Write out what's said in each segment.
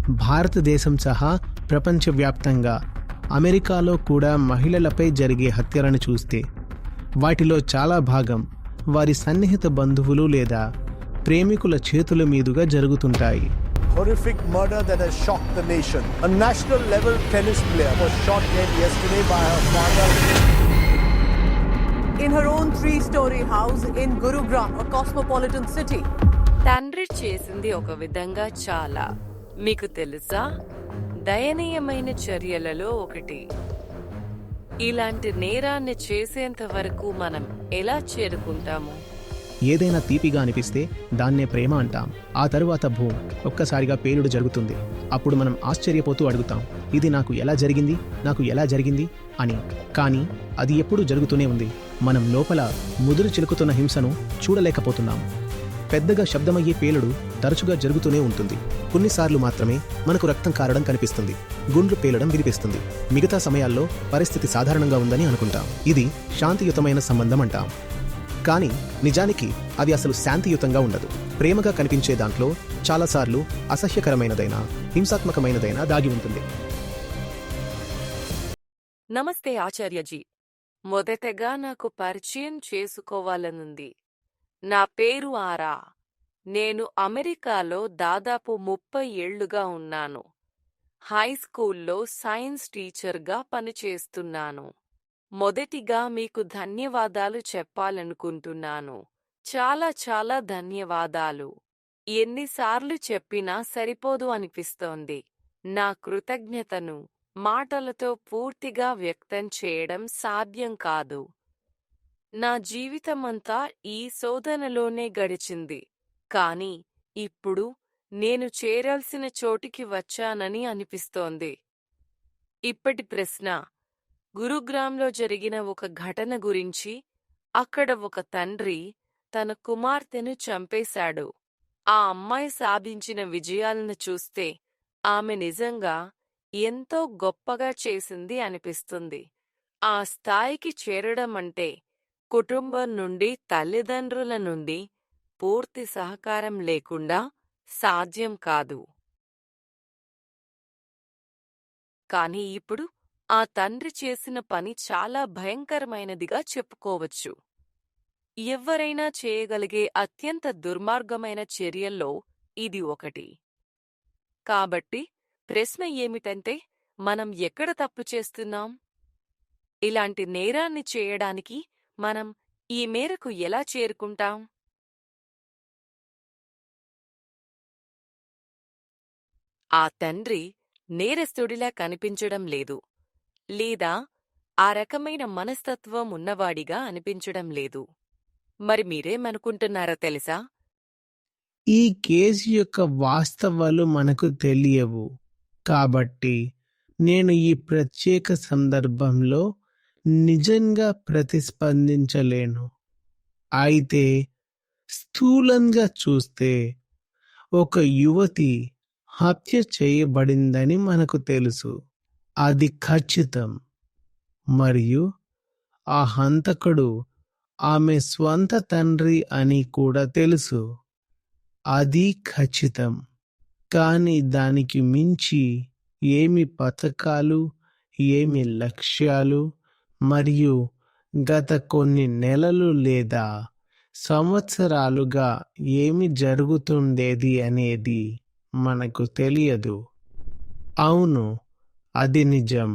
భారతదేశం సహా ప్రపంచవ్యాప్తంగా అమెరికాలో కూడా మహిళలపై జరిగే హత్యలను చూస్తే వాటిలో చాలా భాగం వారి సన్నిహిత బంధువులు లేదా ప్రేమికుల చేతుల మీదుగా జరుగుతుంటాయి. Horrific murder that has shocked the nation. A national level tennis player was shot dead yesterday by her father in her own 3-story house in Gurugram, a cosmopolitan city. తండ్రి చేసింది ఒక విధంగా చాలా మీకు తెలుసా దయనీయమైన చర్యలలో ఒకటి. ఇలాంటి నేరాన్ని చేసేంత వరకు మనం ఎలా చేరుకుంటాము? ఏదైనా తీపిగా అనిపిస్తే దాన్నే ప్రేమ అంటాం. ఆ తరువాత ఒక్కసారిగా పేలుడు జరుగుతుంది. అప్పుడు మనం ఆశ్చర్యపోతూ అడుగుతాం, ఇది నాకు ఎలా జరిగింది అని. కానీ అది ఎప్పుడూ జరుగుతూనే ఉంది. మనం లోపల ముదురు చిలుకుతున్న హింసను చూడలేకపోతున్నాం. పెద్దగా శబ్దమయ్యే పేలుడు తరచుగా జరుగుతూనే ఉంటుంది. కొన్నిసార్లు మాత్రమే మనకు రక్తం కారడం కనిపిస్తుంది, గుండ్లు పేలడం వినిపిస్తుంది. మిగతా సమయాల్లో పరిస్థితి సాధారణంగా ఉందని అనుకుంటాం. ఇది శాంతియుతమైన సంబంధం అంటాం. కానీ నిజానికి అది అసలు శాంతియుతంగా ఉండదు. ప్రేమగా కనిపించే దాంట్లో చాలాసార్లు అసహ్యకరమైనదైనా హింసాత్మకమైనదైనా దాగి ఉంటుంది. నమస్తే ఆచార్యజీ. మొదటగా నాకు పరిచయం చేసుకోవాలనుంది. నా పేరు ఆరా. నేను అమెరికాలో దాదాపు 30 ఏళ్లుగా ఉన్నాను. హైస్కూల్లో సైన్స్ టీచర్గా పనిచేస్తున్నాను. మొదటిగా మీకు ధన్యవాదాలు చెప్పాలనుకుంటున్నాను. చాలా ధన్యవాదాలు. ఎన్నిసార్లు చెప్పినా సరిపోదు అనిపిస్తోంది. నా కృతజ్ఞతను మాటలతో పూర్తిగా వ్యక్తం చేయడం సాధ్యం కాదు. నా జీవితమంతా ఈ శోధనలోనే గడిచింది. కానీ ఇప్పుడు నేను చేరాల్సిన చోటికి వచ్చానని అనిపిస్తోంది. ఇప్పటి ప్రశ్న, గురుగ్రామ్లో జరిగిన ఒక ఘటన గురించి. అక్కడ ఒక తండ్రి తన కుమార్తెను చంపేశాడు. ఆ అమ్మాయి సాధించిన విజయాలను చూస్తే ఆమె నిజంగా ఎంతో గొప్పగా చేసింది అనిపిస్తుంది. ఆ స్థాయికి చేరడమంటే కుటుంబం నుండి, తల్లిదండ్రుల నుండి పూర్తి సహకారం లేకుండా సాధ్యం కాదు. కానీ ఇప్పుడు ఆ తండ్రి చేసిన పని చాలా భయంకరమైనదిగా చెప్పుకోవచ్చు. ఎవ్వరైనా చేయగలిగే అత్యంత దుర్మార్గమైన చర్యల్లో ఇది ఒకటి. కాబట్టి ప్రశ్న ఏమిటంటే, మనం ఎక్కడ తప్పు చేస్తున్నాం? ఇలాంటి నేరాన్ని చేయడానికి మనం ఈ మేరకు ఎలా చేరుకుంటాం? ఆ తండ్రి నేరస్తుడిలా కనిపించడం లేదు, లేదా ఆ రకమైన మనస్తత్వం ఉన్నవాడిగా అనిపించడం లేదు. మరి మీరేమనుకుంటున్నారో తెలుసా? ఈ కేసు యొక్క వాస్తవాలు మనకు తెలియవు. కాబట్టి నేను ఈ ప్రత్యేక సందర్భంలో నిజంగా ప్రతిస్పందించలేను. అయితే స్థూలంగా చూస్తే ఒక యువతి హత్య చేయబడిందని మనకు తెలుసు. అది ఖచ్చితం. మరియు ఆ హంతకుడు ఆమె స్వంత తండ్రి అని కూడా తెలుసు. అది ఖచ్చితం. కానీ దానికి మించి ఏమి పథకాలు, ఏమి లక్ష్యాలు, మరియు గత కొన్ని నెలలు లేదా సంవత్సరాలుగా ఏమి జరుగుతుండేది అనేది మనకు తెలియదు. అవును, అది నిజం.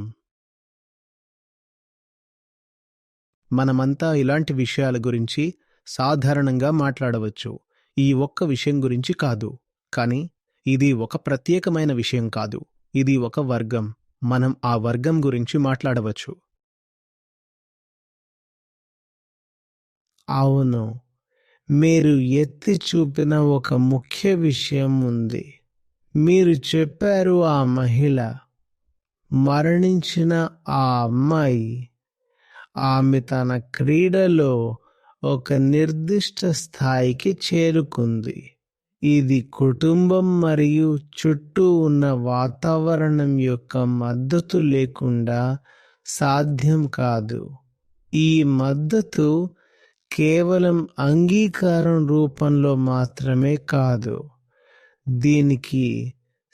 మనమంతా ఇలాంటి విషయాల గురించి సాధారణంగా మాట్లాడవచ్చు. ఈ ఒక్క విషయం గురించి కాదు. కానీ ఇది ఒక ప్రత్యేకమైన విషయం కాదు. ఇది ఒక వర్గం. మనం ఆ వర్గం గురించి మాట్లాడవచ్చు. అవును, మీరు ఎత్తి చూపిన ఒక ముఖ్య విషయం ఉంది. మీరు చెప్పారు, ఆ మహిళ, మరణించిన ఆ అమ్మాయి, ఆమె తన క్రీడలో ఒక నిర్దిష్ట స్థాయికి చేరుకుంది. ఇది కుటుంబం మరియు చుట్టూ ఉన్న వాతావరణం యొక్క మద్దతు లేకుండా సాధ్యం కాదు. ఈ మద్దతు కేవలం అంగీకారం రూపంలో మాత్రమే కాదు, దీనికి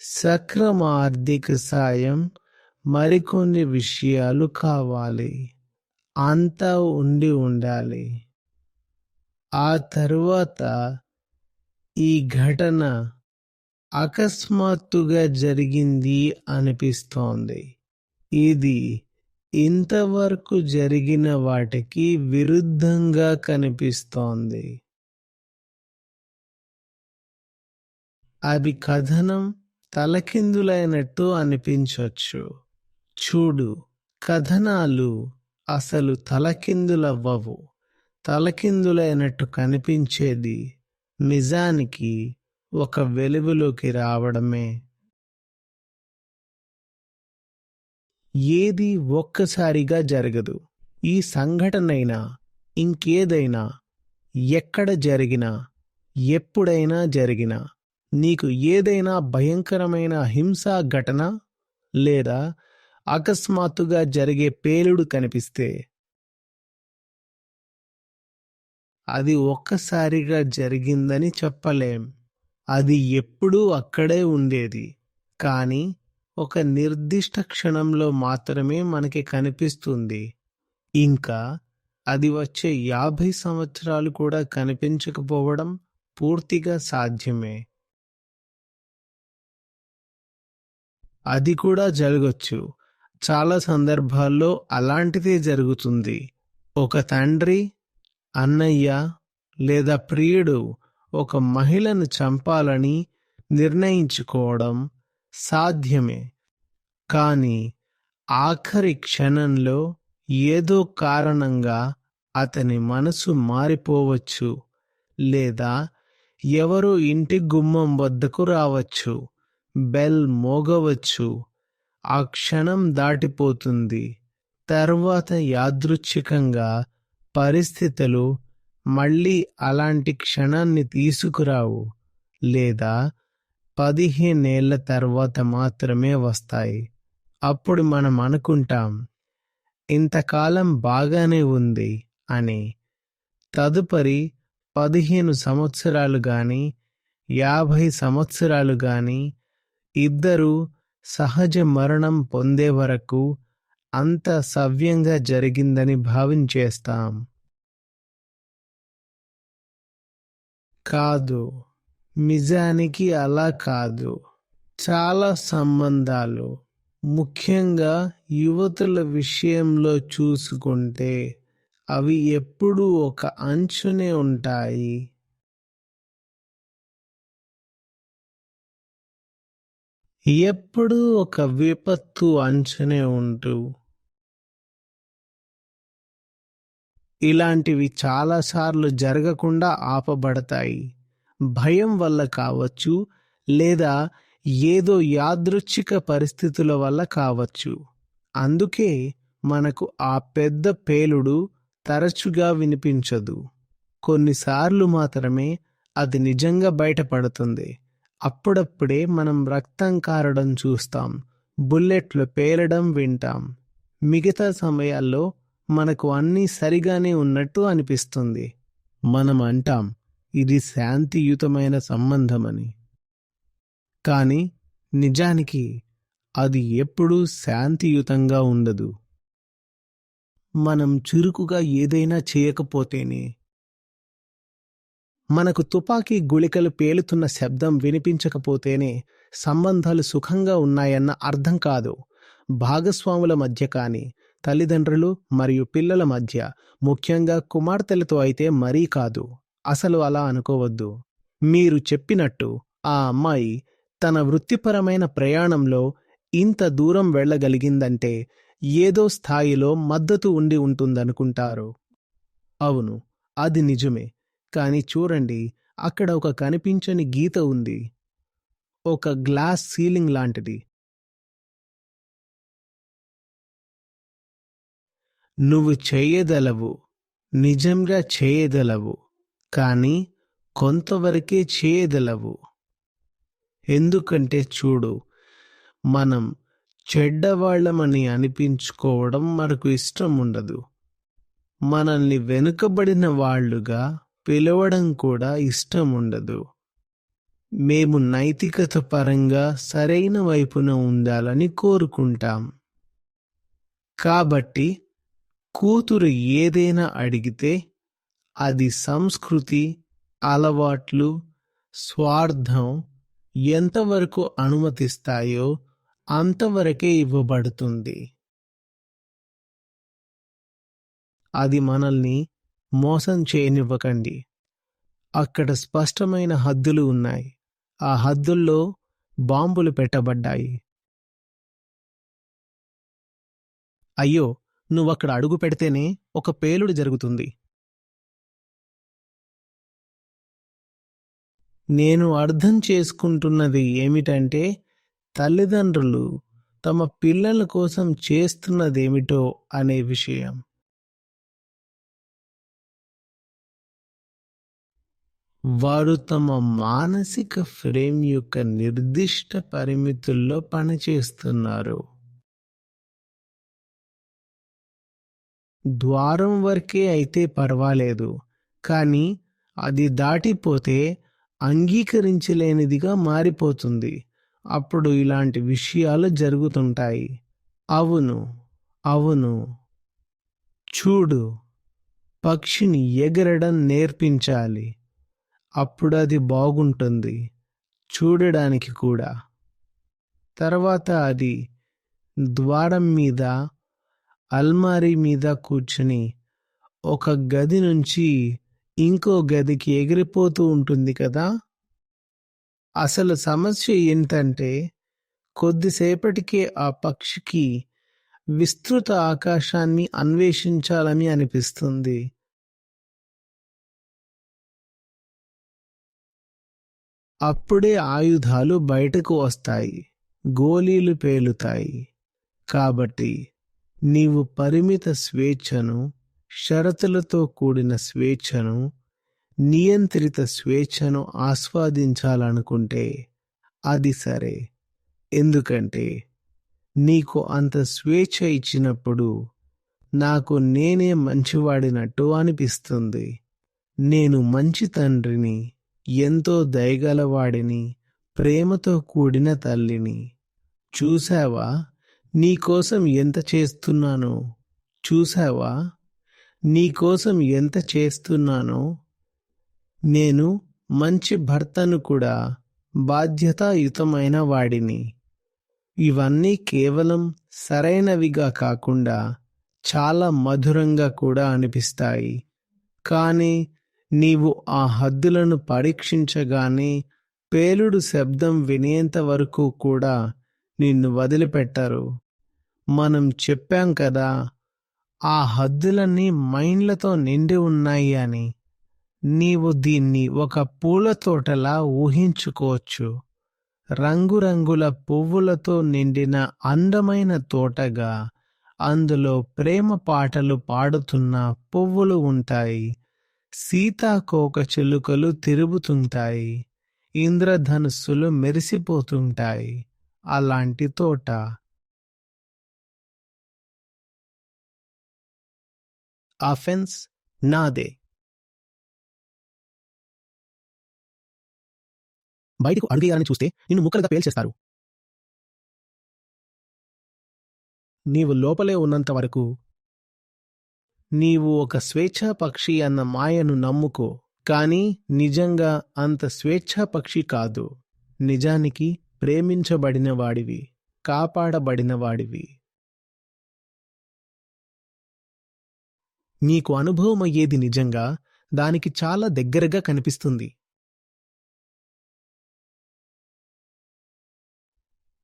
సక్రమ ఆర్థిక సాయం, మరికొన్ని విషయాలు కావాలి. అంతా ఉండాలి. ఆ తరువాత ఈ ఘటన అకస్మాత్తుగా జరిగింది అనిపిస్తోంది. ఇది ఇంతవరకు జరిగిన వాటికి విరుద్ధంగా కనిపిస్తోంది. అవి కథనం తలకిందులైనట్టు అనిపించొచ్చు. చూడు, కథనాలు అసలు తలకిందులవ్వవు. తలకిందులైనట్టు కనిపించేది నిజానికి ఒక వెలుగులోకి రావడమే. ఏది ఒక్కసారిగా జరగదు. ఈ సంఘటనైనా ఇంకేదైనా ఎక్కడ జరిగినా ఎప్పుడైనా జరిగినా నీకు ఏదైనా భయంకరమైన హింసా ఘటన లేదా అకస్మాత్తుగా జరిగే పేలుడు కనిపిస్తే అది ఒక్కసారిగా జరిగిందని చెప్పలేం. అది ఎప్పుడూ అక్కడే ఉండేది, కానీ ఒక నిర్దిష్ట క్షణంలో మాత్రమే మనకి కనిపిస్తుంది. ఇంకా అది వచ్చే 50 సంవత్సరాలు కూడా కనిపించకపోవడం పూర్తిగా సాధ్యమే. అది కూడా జరగచ్చు. చాలా సందర్భాల్లో అలాంటిదే జరుగుతుంది. ఒక తండ్రి, అన్నయ్య లేదా ప్రియుడు ఒక మహిళను చంపాలని నిర్ణయించుకోవడం సాధ్యమే. కానీ ఆఖరి క్షణంలో ఏదో కారణంగా అతని మనసు మారిపోవచ్చు, లేదా ఎవరో ఇంటి గుమ్మం వద్దకు రావచ్చు, బెల్ మోగవచ్చు. ఆ క్షణం దాటిపోతుంది. తర్వాత యాదృచ్ఛికంగా పరిస్థితులు మళ్ళీ అలాంటి క్షణాన్ని తీసుకురావు, లేదా 15 ఏళ్ల తర్వాత మాత్రమే వస్తాయి. అప్పుడు మనం అనుకుంటాం, ఇంతకాలం బాగానే ఉంది అని. తదుపరి 15 సంవత్సరాలు గాని 50 సంవత్సరాలు గాని ఇద్దరూ సహజ మరణం పొందే వరకు అంత సవ్యంగా జరిగిందని భావించేస్తాం. కాదు, నిజానికి అలా కాదు. చాలా సంబంధాలు, ముఖ్యంగా యువతుల విషయంలో చూసుకుంటే, అవి ఎప్పుడూ ఒక అంచునే ఉంటాయి. ఎప్పుడూ ఒక విపత్తు అంచునే ఉంటూ. ఇలాంటివి చాలాసార్లు జరగకుండా ఆపబడతాయి. భయం వల్ల కావచ్చు, లేదా ఏదో యాదృచ్ఛిక పరిస్థితుల వల్ల కావచ్చు. అందుకే మనకు ఆ పెద్ద పేలుడు తరచుగా వినిపించదు. కొన్నిసార్లు మాత్రమే అది నిజంగా బయటపడుతుంది. అప్పుడప్పుడే మనం రక్తం కారడం చూస్తాం, బుల్లెట్లు పేలడం వింటాం. మిగతా సమయాల్లో మనకు అన్నీ సరిగానే ఉన్నట్టు అనిపిస్తుంది. మనం అంటాం, ఇది శాంతియుతమైన సంబంధమని. కానీ నిజానికి అది ఎప్పుడూ శాంతియుతంగా ఉండదు. మనం చురుకుగా ఏదైనా చేయకపోతేనే, మనకు తుపాకీ గుళికలు పేలుతున్న శబ్దం వినిపించకపోతేనే సంబంధాలు సుఖంగా ఉన్నాయన్న అర్థం కాదు. భాగస్వాముల మధ్య కానీ, తల్లిదండ్రులు మరియు పిల్లల మధ్య, ముఖ్యంగా కుమార్తెలతో అయితే మరీ కాదు. అసలు అలా అనుకోవద్దు. మీరు చెప్పినట్టు ఆ అమ్మాయి తన వృత్తిపరమైన ప్రయాణంలో ఇంత దూరం వెళ్ళగలిగిందంటే ఏదో స్థాయిలో మద్దతు ఉండి ఉంటుందనుకుంటారు. అవును, అది నిజమే. కానీ చూడండి, అక్కడ ఒక కనిపించని గీత ఉంది, ఒక గ్లాస్ సీలింగ్ లాంటిది. నువ్వు చేయగలవు, నిజంగా చేయగలవు, కానీ కొంతవరకే చేయగలవు. ఎందుకంటే చూడు, మనం చెడ్డవాళ్లమని అనిపించుకోవడం మనకు ఇష్టం ఉండదు. మనల్ని వెనుకబడిన వాళ్ళుగా పిలవడం కూడా ఇష్టం ఉండదు. మేము నైతికత పరంగా సరైన వైపున ఉండాలని కోరుకుంటాం. కాబట్టి కూతురు ఏదైనా అడిగితే అది సంస్కృతి, అలవాట్లు, స్వార్థం ఎంతవరకు అనుమతిస్తాయో అంతవరకే ఇవ్వబడుతుంది. అది మనల్ని మోసం చేయనివ్వకండి. అక్కడ స్పష్టమైన హద్దులు ఉన్నాయి. ఆ హద్దుల్లో బాంబులు పెట్టబడ్డాయి. అయ్యో, నువ్వక్కడ అడుగు పెడితేనే ఒక పేలుడు జరుగుతుంది. నేను అర్థం చేసుకుంటున్నది ఏమిటంటే, తల్లిదండ్రులు తమ పిల్లల కోసం చేస్తున్నదేమిటో అనే విషయం. వారు తమ మానసిక ఫ్రేమ్ యొక్క నిర్దిష్ట పరిమితుల్లో పనిచేస్తున్నారు. ద్వారం వరకే అయితే పర్వాలేదు, కానీ అది దాటిపోతే అంగీకరించలేనిదిగా మారిపోతుంది. అప్పుడు ఇలాంటి విషయాలు జరుగుతుంటాయి. అవును, అవును. చూడు, పక్షిని ఎగరడం నేర్పించాలి. అప్పుడు అది బాగుంటుంది చూడడానికి కూడా. తర్వాత అది ద్వారం మీద, అల్మారీ మీద కూర్చుని ఒక గది నుంచి ఇంకో గదికి ఎగిరిపోతూ ఉంటుంది కదా. అసలు సమస్య ఏంటంటే, కొద్దిసేపటికే ఆ పక్షికి విస్తృత ఆకాశాన్ని అన్వేషించాలని అనిపిస్తుంది. అప్పుడే ఆయుధాలు బయటకు వస్తాయి, గోళీలు పేలుతాయి. కాబట్టి నీవు పరిమిత స్వేచ్ఛను, షరతులతో కూడిన స్వేచ్ఛను, నియంత్రిత స్వేచ్ఛను ఆస్వాదించాలనుకుంటే అది సరే. ఎందుకంటే నీకు అంత స్వేచ్ఛ ఇచ్చినప్పుడు నాకు నేనే మంచివాడినట్టు అనిపిస్తుంది. నేను మంచి తండ్రిని, ఎంతో దయగలవాడిని, ప్రేమతో కూడిన తల్లిని. చూశావా నీకోసం ఎంత చేస్తున్నానో? చూశావా నీకోసం ఎంత చేస్తున్నానో? నేను మంచి భర్తను కూడా, బాధ్యతాయుతమైన వాడిని. ఇవన్నీ కేవలం సరైనవిగా కాకుండా చాలా మధురంగా కూడా అనిపిస్తాయి. కానీ నీవు ఆ హద్దులను పరీక్షించగానే పేలుడు శబ్దం వినేంత వరకు కూడా నిన్ను వదిలిపెట్టరు. మనం చెప్పాం కదా, ఆ హద్దులన్నీ మైండ్లతో నిండి ఉన్నాయి అని. నీవు దీన్ని ఒక పూల తోటలా ఊహించుకోవచ్చు. రంగురంగుల పువ్వులతో నిండిన అందమైన తోటగా. అందులో ప్రేమ పాటలు పాడుతున్న పువ్వులు ఉంటాయి. సీతాకోక చిలుకలు తిరుగుతుంటాయి. ఇంద్రధనుస్సులు మెరిసిపోతుంటాయి. అలాంటి తోట. ఆ ఫెన్స్ నాదే. బయటకు అడుగేయాలని చూస్తే నిన్ను ముక్కలుగా పేల్చేస్తారు. నీవు లోపలే ఉన్నంత వరకు నీవు ఒక స్వేచ్ఛా పక్షి అన్న మాయను నమ్ముకో. కానీ నిజంగా అంత స్వేచ్ఛా పక్షి కాదు. నిజానికి ప్రేమించబడిన వాడివి, కాపాడబడిన వాడివి. నీకు అనుభవం అయ్యేది నిజంగా దానికి చాలా దగ్గరగా కనిపిస్తుంది.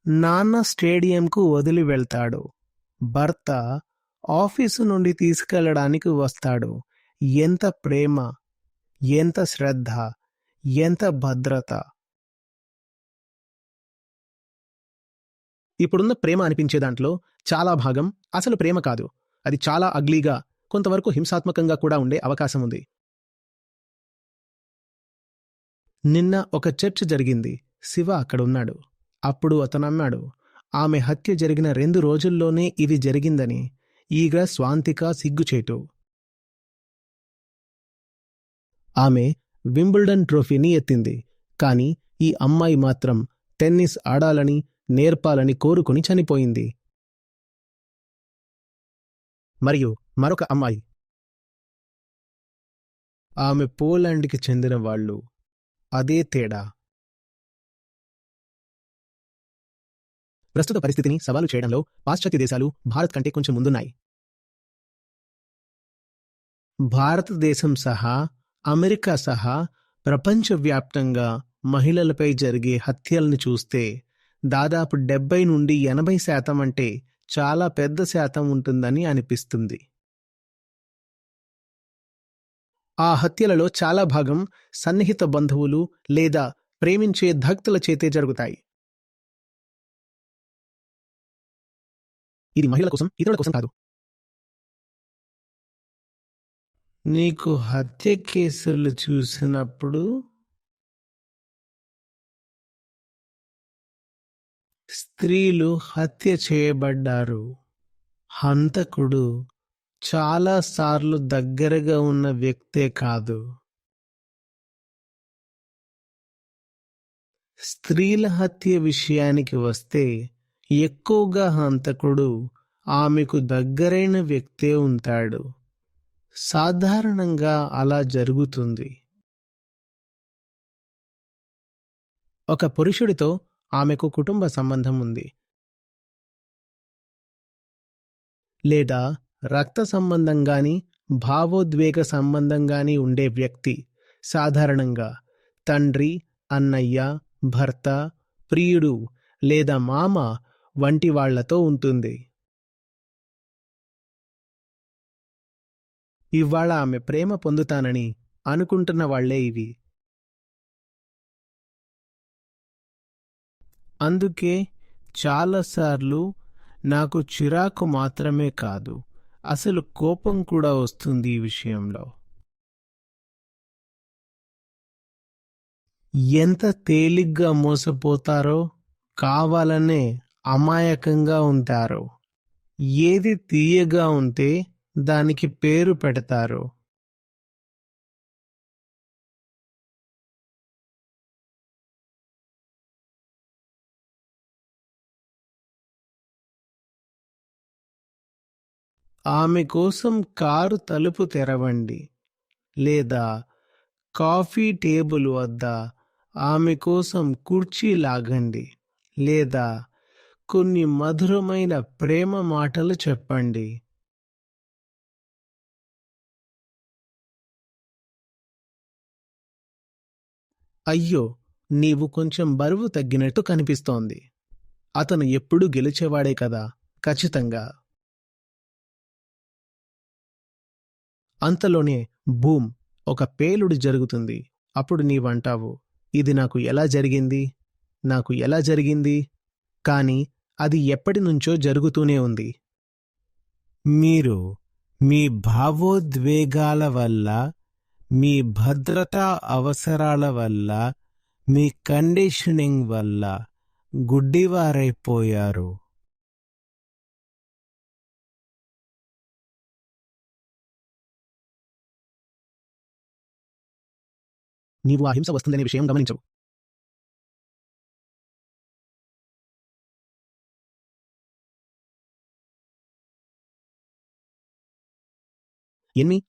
నాన్న స్టేడియంకు వదిలి వెళ్తాడు. భర్త ఆఫీసు నుండి తీసుకెళ్లడానికి వస్తాడు. ఎంత ప్రేమ, ఎంత శ్రద్ధ, ఎంత భద్రత. ఇప్పుడున్న ప్రేమ అనిపించే దాంట్లో చాలా భాగం అసలు ప్రేమ కాదు. అది చాలా అగ్లీగా, కొంతవరకు హింసాత్మకంగా కూడా ఉండే అవకాశం ఉంది. నిన్న ఒక చర్చ జరిగింది. శివ అక్కడున్నాడు. అప్పుడు అతనన్నాడు, ఆమె హత్య జరిగిన 2 రోజుల్లోనే ఇది జరిగిందని. ఈగ స్వాంతిక సిగ్గుచేటు. ఆమె వింబుల్డన్ ట్రోఫీని ఎత్తింది, కానీ ఈ అమ్మాయి మాత్రం టెన్నిస్ ఆడాలని నేర్పాలని కోరుకుని చనిపోయింది. మరియు మరొక అమ్మాయి. ఆమె పోలాండ్కి చెందిన వాళ్ళు. అదే తేడా. ప్రస్తుత పరిస్థితిని సవాలు చేయడంలో పాశ్చాత్య దేశాలు భారత్ కంటే కొంచెం ముందున్నాయి. భారతదేశం సహా అమెరికా సహా ప్రపంచవ్యాప్తంగా మహిళలపై జరిగే హత్యల్ని చూస్తే దాదాపు 70 నుండి 80% అంటే చాలా పెద్ద శాతం ఉంటుందని అనిపిస్తుంది. ఆ హత్యలలో చాలా భాగం సన్నిహిత బంధువులు లేదా ప్రేమించే భక్తుల చేతే జరుగుతాయి. ఇది మహిళల కోసం, ఇతరుల కోసం కాదు. నీకు హత్య కేసులు చూసినప్పుడు స్త్రీలు హత్య చేయబడ్డారు. హంతకుడు చాలాసార్లు దగ్గరగా ఉన్న వ్యక్తే కాదు. స్త్రీల హత్య విషయానికి వస్తే ఎక్కువగా హంతకుడు ఆమెకు దగ్గరైన వ్యక్తే ఉంటాడు. సాధారణంగా అలా జరుగుతుంది. ఒక పురుషుడితో ఆమెకు కుటుంబ సంబంధం ఉంది, లేదా రక్త సంబంధంగాని భావోద్వేగ సంబంధంగాని ఉండే వ్యక్తి సాధారణంగా తండ్రి, అన్నయ్య, భర్త, ప్రియుడు లేదా మామ వంటి వాళ్లతో ఉంటుంది. ఇవాళ ఆమె ప్రేమ పొందుతానని అనుకుంటున్న వాళ్లే ఇవి. అందుకే చాలాసార్లు నాకు చిరాకు మాత్రమే కాదు, అసలు కోపం కూడా వస్తుంది ఈ విషయంలో. ఎంత తేలిగ్గా మోసపోతారో, కావాలనే అమాయకంగా ఉంటారో. ఏది తీయగా ఉంటే దానికి పేరు పెడతారు. ఆమె కోసం కారు తలుపు తెరవండి, లేదా కాఫీ టేబుల్ వద్ద ఆమె కోసం కుర్చీ లాగండి, లేదా కొన్ని మధురమైన ప్రేమ మాటలు చెప్పండి. అయ్యో, నీవు కొంచెం బరువు తగ్గినట్టు కనిపిస్తోంది. అతను ఎప్పుడూ గెలిచేవాడే కదా. ఖచ్చితంగా. అంతలోనే బూమ్, ఒక పేలుడు జరుగుతుంది. అప్పుడు నీవంటావు, ఇది నాకు ఎలా జరిగింది, నాకు ఎలా జరిగింది? కాని అది ఎప్పటినుంచో జరుగుతూనే ఉంది. మీరు మీ భావోద్వేగాల వల్ల, మీ భద్రతా అవసరాల వల్ల, మీ కండిషనింగ్ వల్ల గుడ్డివారైపోయారు. నీవు ఆ హింస వస్తుందనే విషయం గమనించవు.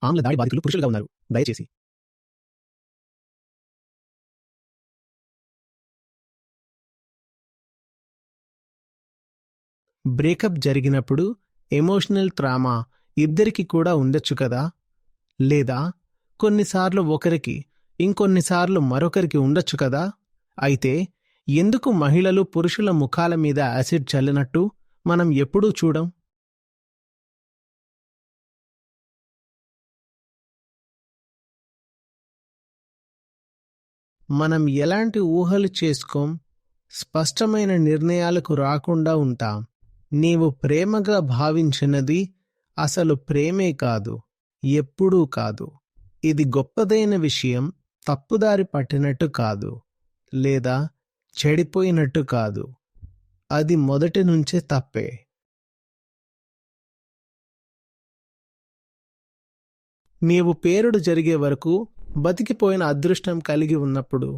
ఆంగ్ల దాడి బాధితులు పురుషులుగా ఉన్నారు. దయచేసి బ్రేకప్ జరిగినప్పుడు ఎమోషనల్ ట్రామా ఇద్దరికి కూడా ఉండొచ్చు కదా, లేదా కొన్నిసార్లు ఒకరికి, ఇంకొన్నిసార్లు మరొకరికి ఉండొచ్చు కదా. అయితే ఎందుకు మహిళలు పురుషుల ముఖాల మీద యాసిడ్ చల్లినట్టు మనం ఎప్పుడూ చూడం? మనం ఎలాంటి ఊహలు చేసుకోం, స్పష్టమైన నిర్ణయాలకు రాకుండా ఉంటాం. నీవు ప్రేమగా భావించినది అసలు ప్రేమే కాదు, ఎప్పుడూ కాదు. ఇది గొప్పదైన విషయం తప్పుదారి పట్టినట్టు కాదు, లేదా చెడిపోయినట్టు కాదు. అది మొదటి నుంచే తప్పే. నీవు పేరుడు జరిగే వరకు బతికిపోయిన అదృష్టం కలిగి ఉన్నప్పుడు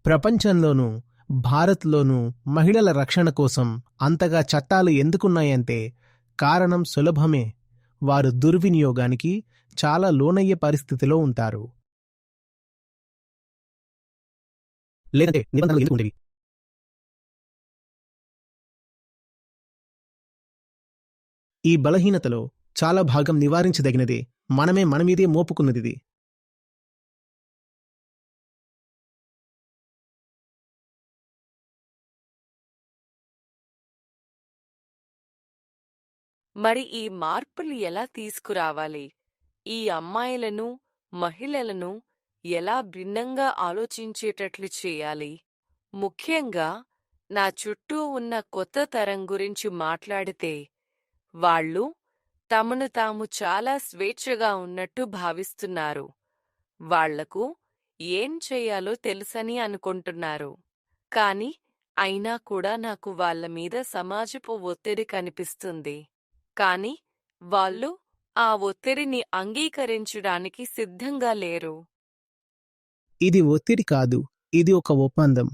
ప్రపంచంలోనూ భారత్లోనూ మహిళల రక్షణ కోసం అంతగా చట్టాలు ఎందుకున్నాయంటే కారణం సులభమే. వారు దుర్వినియోగానికి చాలా లోనయ్యే పరిస్థితిలో ఉంటారు. లేదంటే నిబంధనలు ఎందుకు ఉండేవి? ఈ బలహీనతలో చాలా భాగం నివారించదగినదే. మనమే మనమీదే మోపుకున్నదిది. మరి ఈ మార్పులు ఎలా తీసుకురావాలి? ఈ అమ్మాయిలను, మహిళలను ఎలా భిన్నంగా ఆలోచించేటట్లు చేయాలి? ముఖ్యంగా నా చుట్టూ ఉన్న కొత్త తరం గురించి మాట్లాడితే, వాళ్ళు తమను తాము చాలా స్వేచ్ఛగా ఉన్నట్టు భావిస్తున్నారు. వాళ్లకు ఏం చెయ్యాలో తెలుసని అనుకుంటున్నారు. కాని అయినా కూడా నాకు వాళ్ళ మీద సమాజపు ఒత్తిడి కనిపిస్తుంది. కాని వాళ్ళు ఆ ఒత్తిడిని అంగీకరించడానికి సిద్ధంగా లేరు. ఇది ఒత్తిడి కాదు, ఇది ఒక ఒప్పందం.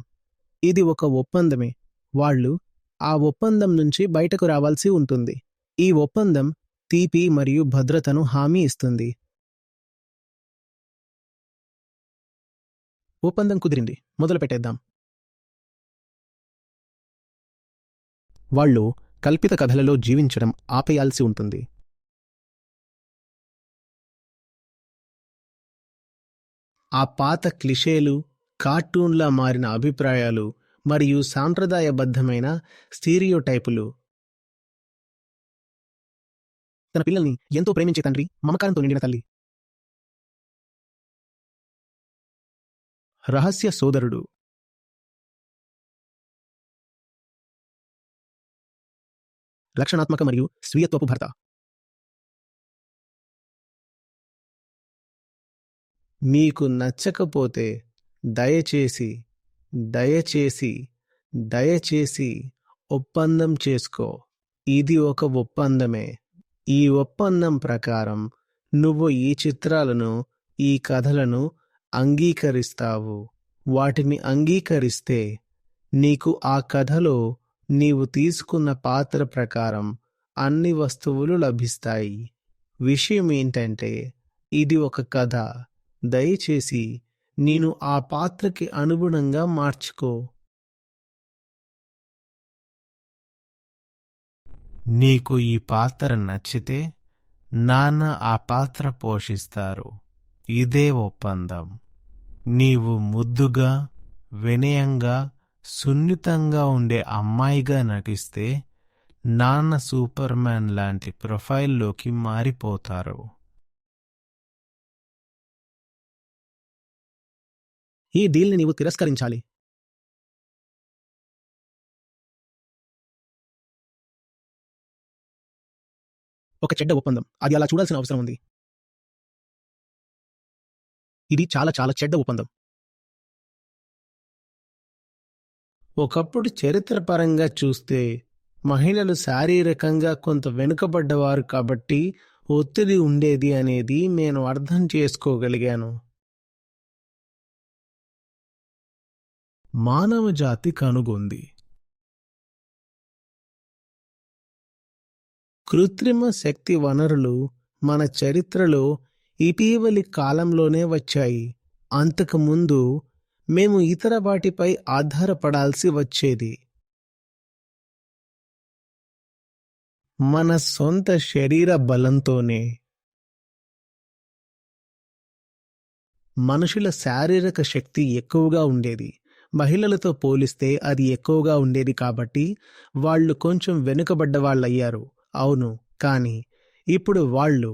ఇది ఒక ఒప్పందమే. వాళ్ళు ఆ ఒప్పందం నుంచి బయటకు రావాల్సి ఉంటుంది. ఈ ఒప్పందం తీపి మరియు భద్రతను హామీ ఇస్తుంది. ఒప్పందం కుదిరింది, మొదలు పెట్టేద్దాం. వాళ్ళు కల్పిత కథలలో జీవించడం ఆపేయాల్సి ఉంటుంది. ఆ పాత క్లిషేలు, కార్టూన్లా మారిన అభిప్రాయాలు మరియు సాంప్రదాయబద్ధమైన స్టీరియోటైపులు. తన పిల్లల్ని ఎంతో ప్రేమించే తండ్రి, మమకారంతో నిండిన తల్లి. రహస్య సోదరుడు. రక్షణాత్మక మరియు స్వీయత్వపు భర్త. మీకు నచ్చకపోతే దయచేసి దయచేసి దయచేసి ఒప్పందం చేసుకో. ఇది ఒక ఒప్పందమే. ఈ ఒప్పందం ప్రకారం నువ్వు ఈ చిత్రాలను, ఈ కథలను అంగీకరిస్తావు. వాటిని అంగీకరిస్తే నీకు ఆ కథలో నీవు తీసుకున్న పాత్ర ప్రకారం అన్ని వస్తువులు లభిస్తాయి. విషయం ఏంటంటే ఇది ఒక కథ. దయచేసి నేను ఆ పాత్రకి అనుగుణంగా మార్చుకో. నీకు ఈ పాత్ర నచ్చితే నాన్న ఆ పాత్ర పోషిస్తారు. ఇదే ఒప్పందం. నీవు ముద్దుగా, వినయంగా, సున్నితంగా ఉండే అమ్మాయిగా నటిస్తే నాన్న సూపర్ మ్యాన్ లాంటి ప్రొఫైల్లోకి మారిపోతారు. ఈ డీల్ని నీవు తిరస్కరించాలి. ఒక చెడ్డ ఒప్పందం. అది అలా చూడాల్సిన అవసరం ఉంది. ఇది చాలా చాలా చెడ్డ ఒప్పందం. ఒకప్పుడు చరిత్రపరంగా చూస్తే మహిళలు శారీరకంగా కొంత వెనుకబడ్డవారు కాబట్టి ఒత్తిడి ఉండేది అనేది నేను అర్థం చేసుకోగలిగాను. మానవ జాతి కనుగొంది. కృత్రిమ శక్తి వనరులు మన చరిత్రలో ఇటీవలి కాలంలోనే వచ్చాయి. అంతకుముందు మేము ఇతర వాటిపై ఆధారపడాల్సి వచ్చేది. మన సొంత శరీర బలంతోనే. మనుషుల శారీరక శక్తి ఎక్కువగా ఉండేది. మహిళలతో పోలిస్తే అది ఎక్కువగా ఉండేది కాబట్టి వాళ్ళు కొంచెం వెనుకబడ్డవాళ్ళయ్యారు. అవును, కానీ ఇప్పుడు వాళ్ళు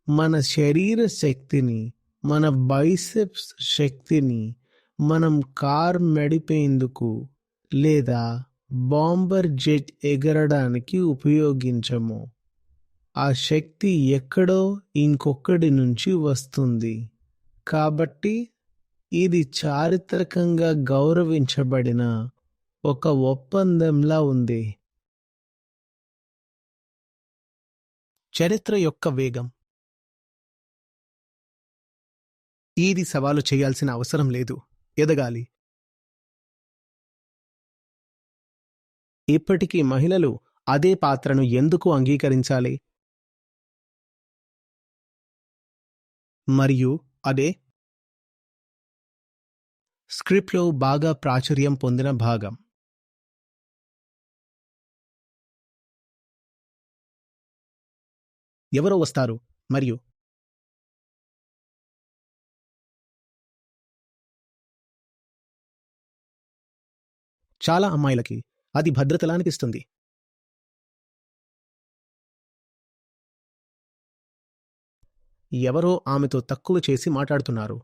మన శరీర శక్తిని, మన బైసెప్స్ శక్తిని మనం కార్ నడిపేందుకు లేదా బాంబర్ జెట్ ఎగరడానికి ఉపయోగించము. ఆ శక్తి ఎక్కడో ఇంకొకటి నుంచి వస్తుంది. కాబట్టి ఇది చారిత్రకంగా గౌరవించబడిన ఒక ఒప్పందంలా ఉంది. చరిత్ర యొక్క వేగం. ఇది సవాలు చేయాల్సిన అవసరం లేదు. ఎదగాలి. ఇప్పటికీ మహిళలు అదే పాత్రను ఎందుకు అంగీకరించాలి? మరియు అదే స్క్రిప్ట్లో బాగా ప్రాచుర్యం పొందిన భాగం. ఎవరో వస్తారు మరియు చాలా అమ్మాయిలకి అది భద్రతలా అనిపిస్తుంది. ఎవరో ఆమెతో తక్కువ చేసి మాట్లాడుతున్నారు.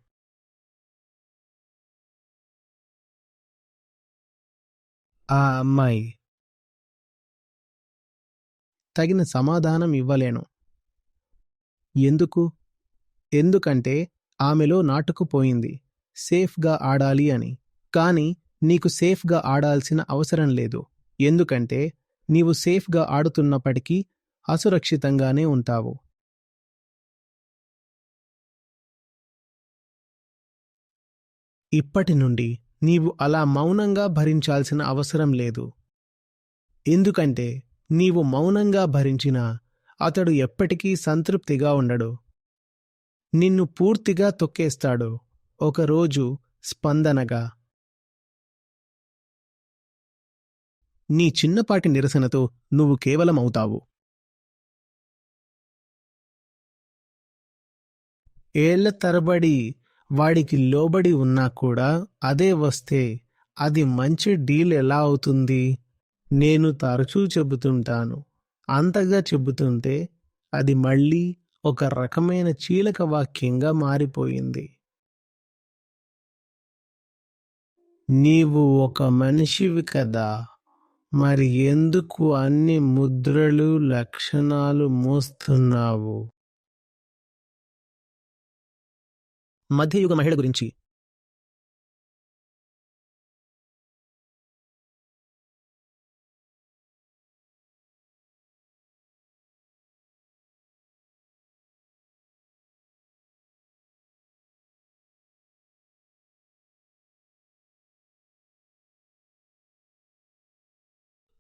ఆ అమ్మాయి తగిన సమాధానం ఇవ్వలేను. ఎందుకు? ఎందుకంటే ఆమెలో నాటుకుపోయింది సేఫ్గా ఆడాలి అని. కానీ నీకు సేఫ్గా ఆడాల్సిన అవసరం లేదు. ఎందుకంటే నీవు సేఫ్గా ఆడుతున్నప్పటికీ అసురక్షితంగానే ఉంటావు. ఇప్పటి నుండి నీవు అలా మౌనంగా భరించాల్సిన అవసరం లేదు. ఎందుకంటే నీవు మౌనంగా భరించినా అతడు ఎప్పటికీ సంతృప్తిగా ఉండడు. నిన్ను పూర్తిగా తొక్కేస్తాడు, ఒకరోజు స్పందనగా. నీ చిన్నపాటి నిరసనతో నువ్వు కేవలం అవుతావు. ఏళ్ల తరబడి వాడికి లోబడి ఉన్నా కూడా అదే వస్తే అది మంచి డీల్ ఎలా అవుతుంది? నేను తరచూ చెబుతుంటాను. అంతగా చెబుతుంటే అది మళ్ళీ ఒక రకమైన చీలక వాక్యంగా మారిపోయింది. నీవు ఒక మనిషివి కదా, మరి ఎందుకు అన్ని ముద్రలు లక్షణాలు మోస్తున్నావు? మధ్యయుగ మహిళ గురించి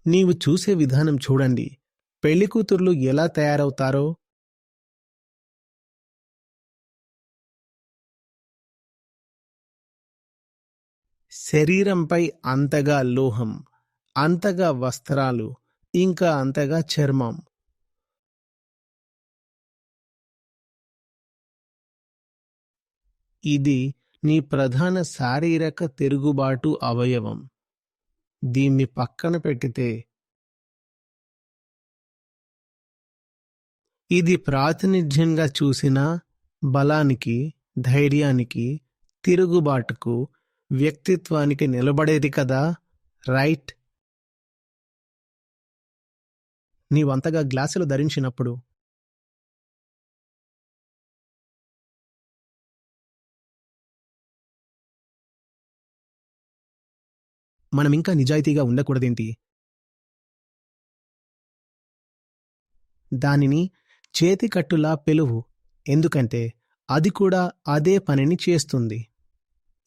నీవు చూసే విధానం చూడండి. పెళ్లికూతుర్లు ఎలా తయారవుతారో. శరీరంపై అంతగా లోహం, అంతగా వస్త్రాలు, ఇంకా అంతగా చర్మం. ఇది నీ ప్రధాన శారీరక తిరుగుబాటు అవయవం. దీన్ని పక్కన పెట్టితే ఇది ప్రాతినిధ్యంగా చూసిన బలానికి, ధైర్యానికి, తిరుగుబాటుకు, వ్యక్తిత్వానికి నిలబడేది కదా, రైట్? నీవంతగా గ్లాసులు ధరించినప్పుడు మనమింకా నిజాయితీగా ఉండకూడదేంటి? దానిని చేతికట్టులా పిలువు, ఎందుకంటే అది కూడా అదే పనిని చేస్తుంది.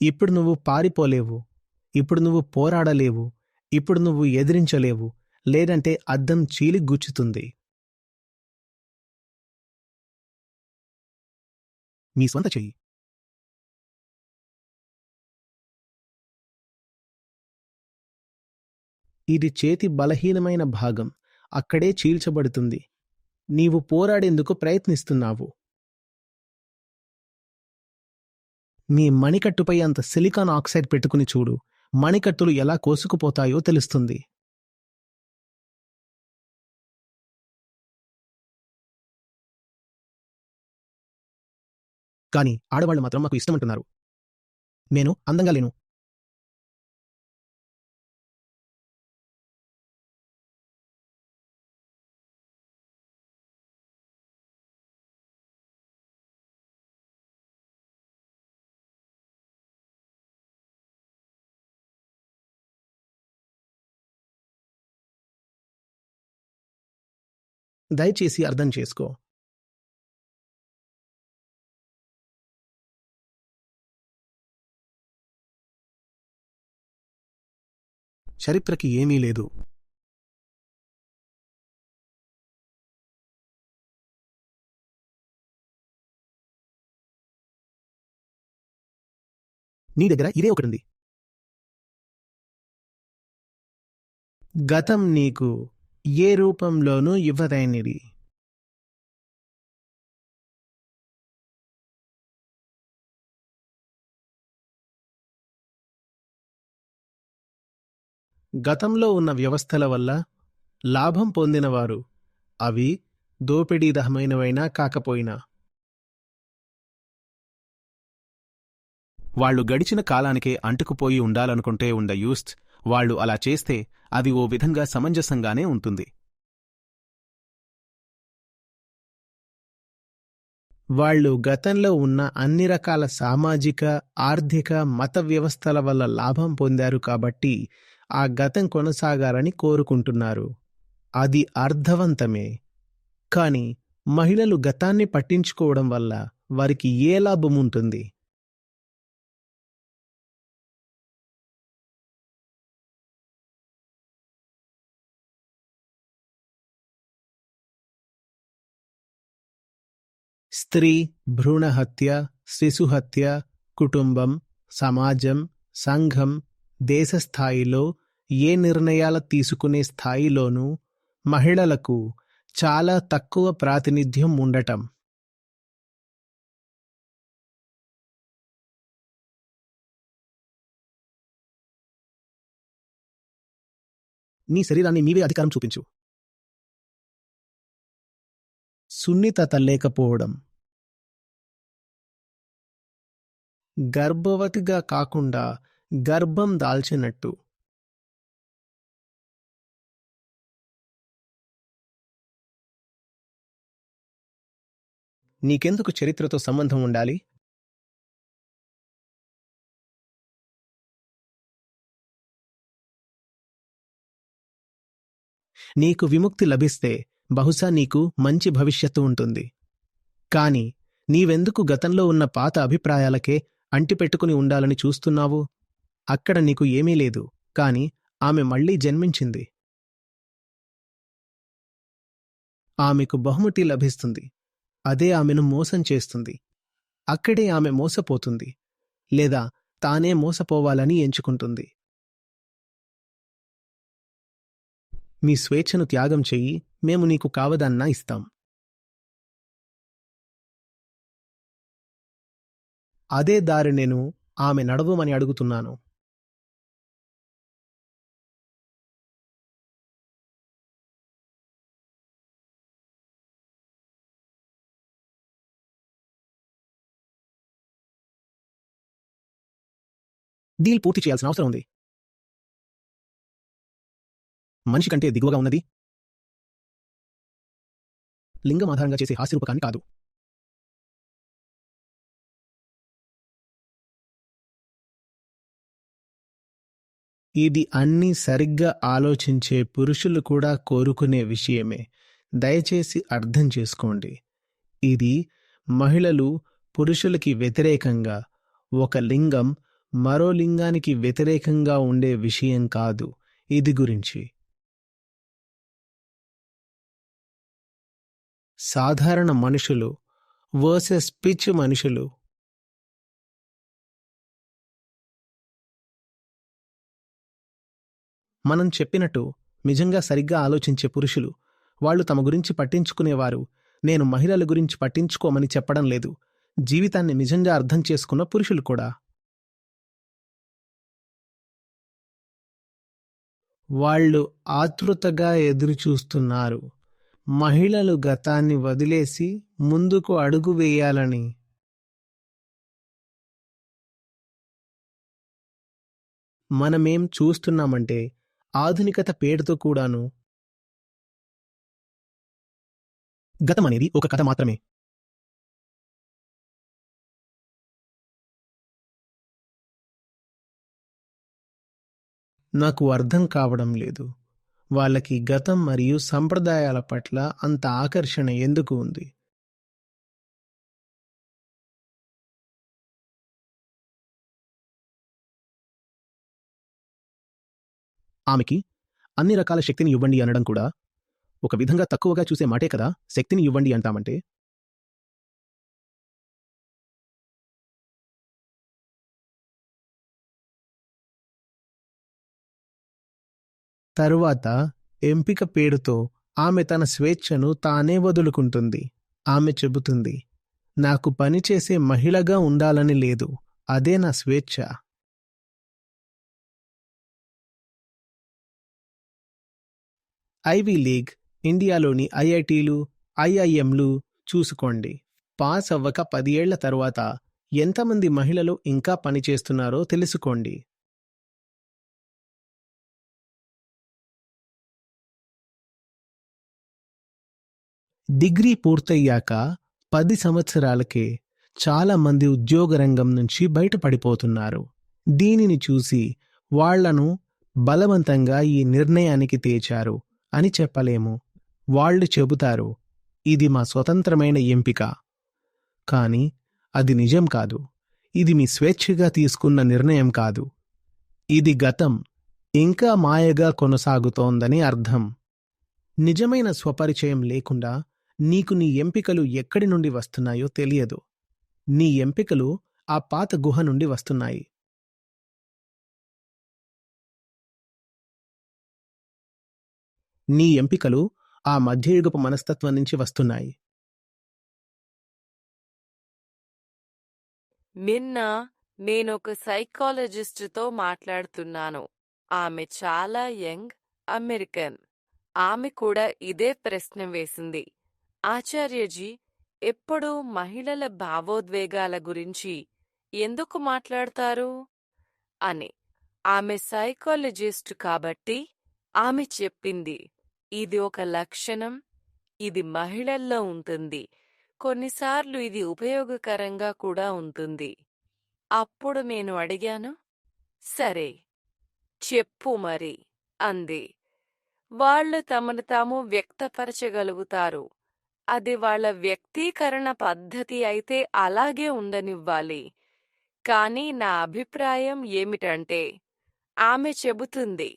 ఇప్పుడు నువ్వు పారిపోలేవు, ఇప్పుడు నువ్వు పోరాడలేవు, ఇప్పుడు నువ్వు ఎదిరించలేవు, లేదంటే అద్దం చీలి గుచ్చుతుంది. మీ స్వంత చెయ్యి. ఇది చేతి బలహీనమైన భాగం, అక్కడే చీల్చబడుతుంది. నీవు పోరాడేందుకు ప్రయత్నిస్తున్నావు. మీ మణికట్టుపై అంత సిలికాన్ ఆక్సైడ్ పెట్టుకుని చూడు, మణికట్టులు ఎలా కోసుకుపోతాయో తెలుస్తుంది. కానీ ఆడవాళ్లు మాత్రం మాకు ఇష్టమంటున్నారు. నేను అందంగా లేను. దయచేసి అర్థం చేసుకో. చరిత్రకి ఏమీ లేదు. నీ దగ్గర ఇదే ఒకటుంది. గతం నీకు ఏ రూపంలోనూ ఇవ్వదైనది. గతంలో ఉన్న వ్యవస్థల వల్ల లాభం పొందినవారు అవి దోపిడీదహమైనవైనా కాకపోయినా వాళ్ళు గడిచిన కాలానికే అంటుకుపోయి ఉండాలనుకుంటే యూస్త్ వాళ్ళు అలా చేస్తే అది ఓ విధంగా సమంజసంగానే ఉంటుంది. వాళ్ళు గతంలో ఉన్న అన్ని రకాల సామాజిక, ఆర్థిక, మత వ్యవస్థల వల్ల లాభం పొందారు కాబట్టి ఆ గతం కొనసాగాలని కోరుకుంటున్నారు. అది అర్థవంతమే. కాని మహిళలు గతాన్ని పట్టించుకోవడం వల్ల వారికి ఏ లాభం ఉంటుంది? స్త్రీ భ్రూణహత్య, శిశుహత్య, కుటుంబం, సమాజం, సంఘం, దేశ స్థాయిలో ఏ నిర్ణయాల తీసుకునే స్థాయిలోనూ మహిళలకు చాలా తక్కువ ప్రాతినిధ్యం ఉండటం. నీ శరీరాన్ని నీవే అధికారం చూపించు. సున్నితత లేకపోవడం. గర్భవతిగా కాకుండా గర్భం దాల్చినట్టు. నీకెందుకు చరిత్రతో సంబంధం ఉండాలి? నీకు విముక్తి లభిస్తే బహుశా నీకు మంచి భవిష్యత్తు ఉంటుంది. కాని నీవెందుకు గతంలో ఉన్న పాత అభిప్రాయాలకే అంటిపెట్టుకుని ఉండాలని చూస్తున్నావు? అక్కడ నీకు ఏమీ లేదు, కాని ఆమె మళ్లీ జన్మించింది. ఆమెకు బహుమతి లభిస్తుంది. అదే ఆమెను మోసం చేస్తుంది. అక్కడే ఆమె మోసపోతుంది, లేదా తానే మోసపోవాలని ఎంచుకుంటుంది. మీ స్వేచ్ఛను త్యాగం చెయ్యి, మేము నీకు కావదన్నా ఇస్తాం. అదే దారి నేను ఆమె నడవమని అడుగుతున్నాను. డీల్ పూర్తి చేయాల్సిన అవసరం ఉంది. మనిషి కంటే దిగువగా ఉన్నది లింగం ఆధారంగా చేసే హాస్యరూపకాన్ని కాదు. ఇది అన్నీ సరిగ్గా ఆలోచించే పురుషులు కూడా కోరుకునే విషయమే. దయచేసి అర్థం చేసుకోండి. ఇది మహిళలు పురుషులకి వ్యతిరేకంగా, ఒక లింగం మరో లింగానికి వ్యతిరేకంగా ఉండే విషయం కాదు. ఇది గురించి సాధారణ మనుషులు వర్సెస్ పిచ్ మనుషులు. మనం చెప్పినట్టు నిజంగా సరిగ్గా ఆలోచించే పురుషులు, వాళ్ళు తమ గురించి పట్టించుకునేవారు. నేను మహిళల గురించి పట్టించుకోమని చెప్పడం లేదు. జీవితాన్ని నిజంగా అర్థం చేసుకున్న పురుషులు కూడా. వాళ్ళు ఆతృతగా ఎదురుచూస్తున్నారు మహిళలు గతాన్ని వదిలేసి ముందుకు అడుగు వేయాలని. మనమేం చూస్తున్నామంటే ఆధునికత పేరుతో కూడాను గతం అనేది ఒక కథ మాత్రమే. నాకు అర్థం కావడం లేదు. వాళ్ళకి గతం మరియు సంప్రదాయాల పట్ల అంత ఆకర్షణ ఎందుకు ఉంది? ఆమెకి అన్ని రకాల శక్తిని ఇవ్వండి అనడం కూడా ఒక విధంగా తక్కువగా చూసే మాటే కదా శక్తిని ఇవ్వండి అంటామంటే. తరువాత ఎంపిక పేరుతో ఆమె తన స్వేచ్ఛను తానే వదులుకుంటుంది. ఆమె చెబుతుంది, నాకు పనిచేసే మహిళగా ఉండాలని లేదు, అదే నా స్వేచ్ఛ. ఐవీ లీగ్, ఇండియాలోని ఐఐటీలు, ఐఐఎంలు చూసుకోండి. పాస్ అవ్వక 10 ఏళ్ల తరువాత ఎంతమంది మహిళలు ఇంకా పనిచేస్తున్నారో తెలుసుకోండి. డిగ్రీ పూర్తయ్యాక 10 సంవత్సరాలకే చాలా మంది ఉద్యోగ రంగం నుంచి బయటపడిపోతున్నారు. దీనిని చూసి వాళ్లను బలవంతంగా ఈ నిర్ణయానికి తేచారు అని చెప్పలేము. వాళ్ళు చెబుతారు, ఇది మా స్వతంత్రమైన ఎంపిక. కానీ అది నిజం కాదు. ఇది మీ స్వేచ్ఛగా తీసుకున్న నిర్ణయం కాదు. ఇది గతం ఇంకా మాయగా కొనసాగుతోందని అర్థం. నిజమైన స్వపరిచయం లేకుండా నీకు నీ ఎంపికలు ఎక్కడి నుండి వస్తున్నాయో తెలియదు. నీ ఎంపికలు ఆ పాత గుహ నుండి వస్తున్నాయి. నీ ఎంపికలు ఆ మధ్యయుగపు మనస్తత్వం నుంచి వస్తున్నాయి. నిన్న నేనొక సైకాలజిస్టుతో మాట్లాడుతున్నాను. ఆమె చాలా యంగ్ అమెరికన్. ఆమె కూడా ఇదే ప్రశ్న వేసింది. ఆచార్యజీ, ఎప్పుడూ మహిళల భావోద్వేగాల గురించి ఎందుకు మాట్లాడతారు అని. ఆమె సైకాలజిస్ట్ కాబట్టి ఆమె చెప్పింది, ఇది ఒక లక్షణం, ఇది మహిళల్లో ఉంటుంది, కొన్నిసార్లు ఇది ఉపయోగకరంగా కూడా ఉంటుంది. అప్పుడు నేను అడిగాను, సరే చెప్పు మరి అంది. వాళ్ళు తమను తాము వ్యక్తపరచగలుగుతారు. అది వాళ్ళ వ్యక్తీకరణ పద్ధతి అయితే అలాగే ఉండనివ్వాలి. కానీ నా అభిప్రాయం ఏమిటంటే, ఆమె చెబుతుంది,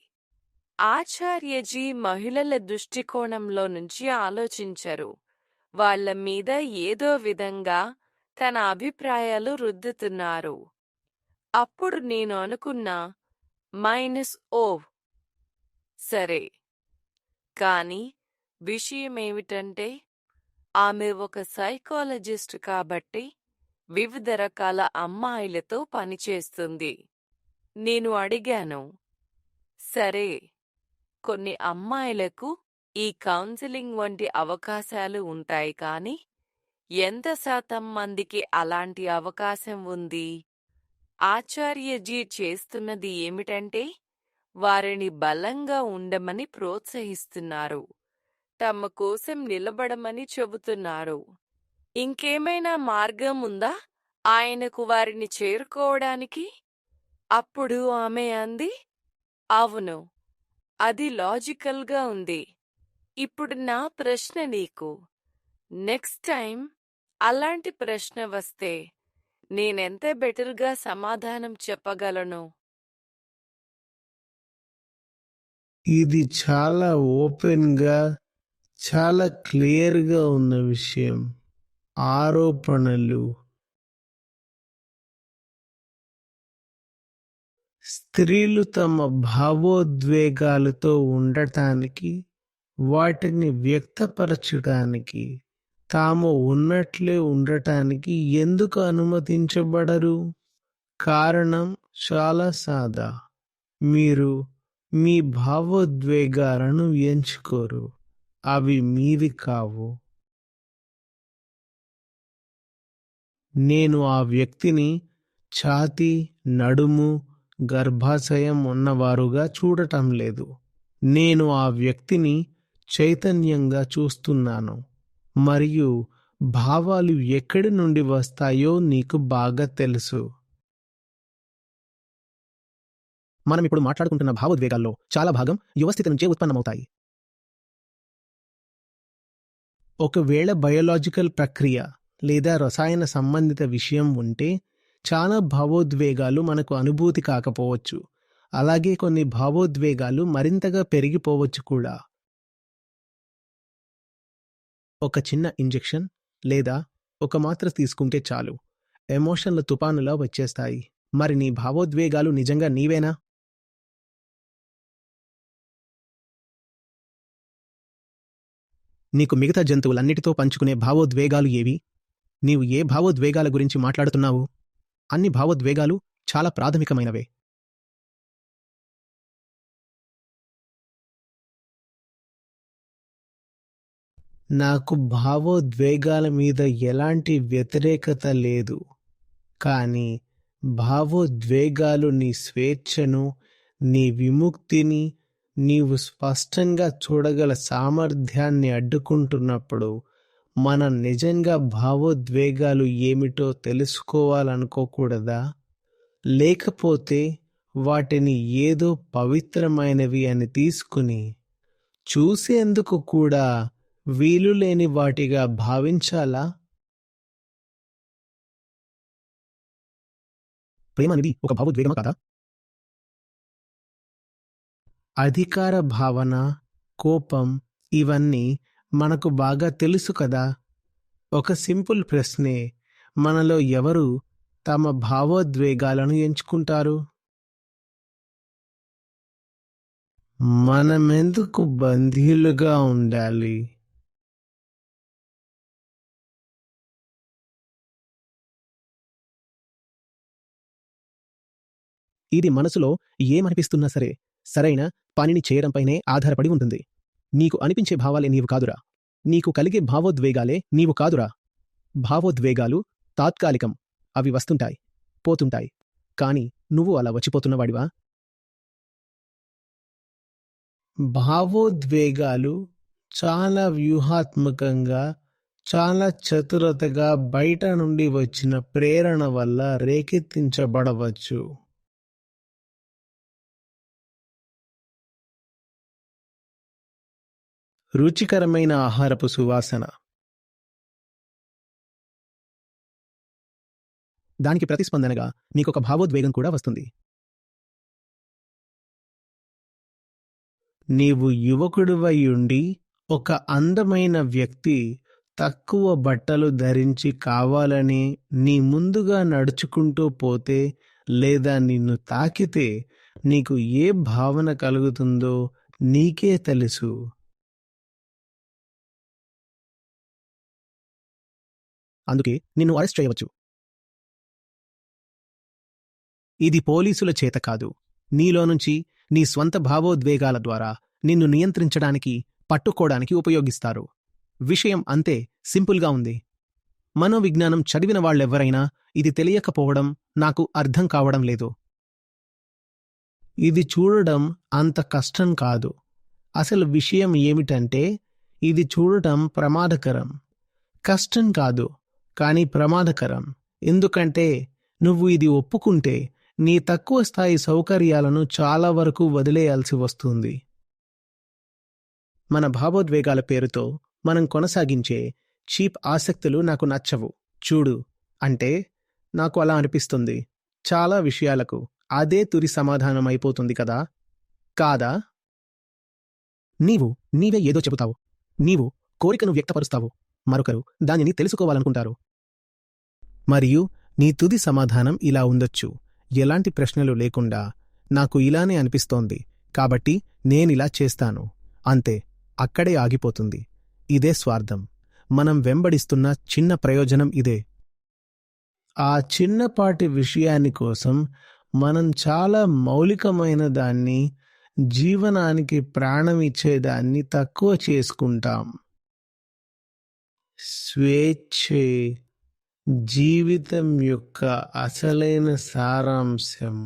ఆచార్యజీ మహిళల దృష్టికోణంలో నుంచి ఆలోచించరు. వాళ్ల మీద ఏదో విధంగా తన అభిప్రాయాలు రుద్దుతున్నారు. అప్పుడు నేను అనుకున్నా, -ఓ సరే. కాని విషయమేమిటంటే, ఆమె ఒక సైకాలజిస్ట్ కాబట్టి వివిధ రకాల అమ్మాయిలతో పనిచేస్తుంది. నేను అడిగాను, సరే, కొన్ని అమ్మాయిలకు ఈ కౌన్సిలింగ్ వంటి అవకాశాలు ఉంటాయి కానీ ఎంత శాతం మందికి అలాంటి అవకాశం ఉంది? ఆచార్యజీ చేస్తున్నది ఏమిటంటే, వారిని బలంగా ఉండమని ప్రోత్సహిస్తున్నారు, తమ కోసం నిలబడమని చెబుతున్నారు. ఇంకేమైనా మార్గం ఉందా ఆయనకు వారిని చేరుకోవడానికి? అప్పుడు ఆమె అంది, అవును, అది లాజికల్గా ఉంది. ఇప్పుడు నా ప్రశ్న నీకు, నెక్స్ట్ టైం అలాంటి ప్రశ్న వస్తే నేనెంత బెటర్గా సమాధానం చెప్పగలను? ఇది చాలా ఓపెన్గా, చాలా క్లియర్గా ఉన్న విషయం. ఆరోపణలు, స్త్రీలు తమ భావోద్వేగాలతో ఉండటానికి, వాటిని వ్యక్తపరచడానికి, తాము ఉన్నట్లే ఉండటానికి ఎందుకు అనుమతించబడరు? కారణం చాలా సాదా. మీరు మీ భావోద్వేగాలను ఎంచుకోరు. అవి మీవి కావు. నేను ఆ వ్యక్తిని ఛాతీ, నడుము, గర్భాశయం ఉన్నవారుగా చూడటం లేదు. నేను ఆ వ్యక్తిని చైతన్యంగా చూస్తున్నాను. మరియు భావాలు ఎక్కడి నుండి వస్తాయో నీకు బాగా తెలుసు. మనం ఇప్పుడు మాట్లాడుకుంటున్న భావోద్వేగాల్లో చాలా భాగం యువస్థితి నుంచే ఉత్పన్నమవుతాయి. ఒకవేళ బయోలాజికల్ ప్రక్రియ లేదా రసాయన సంబంధిత విషయం ఉంటే చాలా భావోద్వేగాలు మనకు అనుభూతి కాకపోవచ్చు. అలాగే కొన్ని భావోద్వేగాలు మరింతగా పెరిగిపోవచ్చు కూడా. ఒక చిన్న ఇంజెక్షన్ లేదా ఒక మాత్ర తీసుకుంటే చాలు, ఎమోషన్ల తుపానులా వచ్చేస్తాయి. మరి నీ భావోద్వేగాలు నిజంగా నీవేనా? నీకు మిగతా జంతువులన్నిటితో పంచుకునే భావోద్వేగాలు ఏవి? నీవు ఏ భావోద్వేగాల గురించి మాట్లాడుతున్నావు? అన్ని భావోద్వేగాలు చాలా ప్రాథమికమైనవే. నాకు భావోద్వేగాల మీద ఎలాంటి వ్యతిరేకత లేదు, కానీ భావోద్వేగాలు నీ స్వేచ్ఛను, నీ విముక్తిని, నీవు స్పష్టంగా చూడగల సామర్థ్యాన్ని అడ్డుకుంటున్నప్పుడు మనం నిజంగా భావోద్వేగాలు ఏమిటో తెలుసుకోవాలనుకోకూడదా? లేకపోతే వాటిని ఏదో పవిత్రమైనవి అని తీసుకుని చూసేందుకు కూడా వీలులేని వాటిగా భావించాలా? ప్రేమ అనేది ఒక భావోద్వేగమా కాదా? అధికార భావన, కోపం ఇవన్నీ మనకు బాగా తెలుసు కదా. ఒక సింపుల్ ప్రశ్నే, మనలో ఎవరు తమ భావోద్వేగాలను ఎంచుకుంటారు? మనమెందుకు బందీలుగా ఉండాలి? ఇది మనసులో ఏమనిపిస్తున్నా సరే సరైన పనిని చేయడంపైనే ఆధారపడి ఉంటుంది. నీకు అనిపించే భావాలే నీవు కాదురా. నీకు కలిగే భావోద్వేగాలే నీవు కాదురా. భావోద్వేగాలు తాత్కాలికం, అవి వస్తుంటాయి, పోతుంటాయి. కాని నువ్వు అలా వచ్చిపోతున్నవాడివా? భావోద్వేగాలు చాలా వ్యూహాత్మకంగా, చాలా చతురతగా బయట నుండి వచ్చిన ప్రేరణ వల్ల రేకెత్తించబడవచ్చు. రుచికరమైన ఆహారపు సువాసన, దానికి ప్రతిస్పందనగా నీకొక భావోద్వేగం కూడా వస్తుంది. నీవు యువకుడివై ఉండి ఒక అందమైన వ్యక్తి తక్కువ బట్టలు ధరించి కావాలని నీ ముందుగా నడుచుకుంటూ పోతే లేదా నిన్ను తాకితే నీకు ఏ భావన కలుగుతుందో నీకే తెలుసు. అందుకే నిన్ను అరెస్ట్ చేయవచ్చు. ఇది పోలీసుల చేత కాదు, నీలో నుంచి నీ స్వంత భావోద్వేగాల ద్వారా నిన్ను నియంత్రించడానికి, పట్టుకోవడానికి ఉపయోగిస్తారు. విషయం అంతే సింపుల్గా ఉంది. మనోవిజ్ఞానం చదివిన వాళ్ళెవ్వరైనా ఇది తెలియకపోవడం నాకు అర్థం కావడం లేదు. ఇది చూడడం అంత కష్టం కాదు. అసలు విషయం ఏమిటంటే ఇది చూడటం ప్రమాదకరం. కష్టం కాదు, కానీ ప్రమాదకరం. ఎందుకంటే నువ్వు ఇది ఒప్పుకుంటే నీ తక్కువ స్థాయి సౌకర్యాలను చాలా వరకు వదిలేయాల్సి వస్తుంది. మన భావోద్వేగాల పేరుతో మనం కొనసాగించే చీప్ ఆసక్తులు నాకు నచ్చవు. చూడు, అంటే నాకు అలా అనిపిస్తుంది. చాలా విషయాలకు అదే తుది సమాధానం అయిపోతుంది కదా, కాదా? నీవే ఏదో చెబుతావు, నీవు కోరికను వ్యక్తపరుస్తావు, మరొకరు దానిని తెలుసుకోవాలనుకుంటారు. మరియు నీ తుది సమాధానం ఇలా ఉండొచ్చు: ఎలాంటి ప్రశ్నలు లేకుండా నాకు ఇలానే అనిపిస్తోంది, కాబట్టి నేనిలా చేస్తాను, అంతే. అక్కడే ఆగిపోతుంది. ఇదే స్వార్థం. మనం వెంబడిస్తున్న చిన్న ప్రయోజనం ఇదే. ఆ చిన్నపాటి విషయాని కోసం మనం చాలా మౌలికమైన దాన్ని, జీవనానికి ప్రాణం ఇచ్చేదాన్ని తక్కువ చేసుకుంటాం. స్వేచ్ఛే జీవితం యొక్క అసలైన సారాంశం.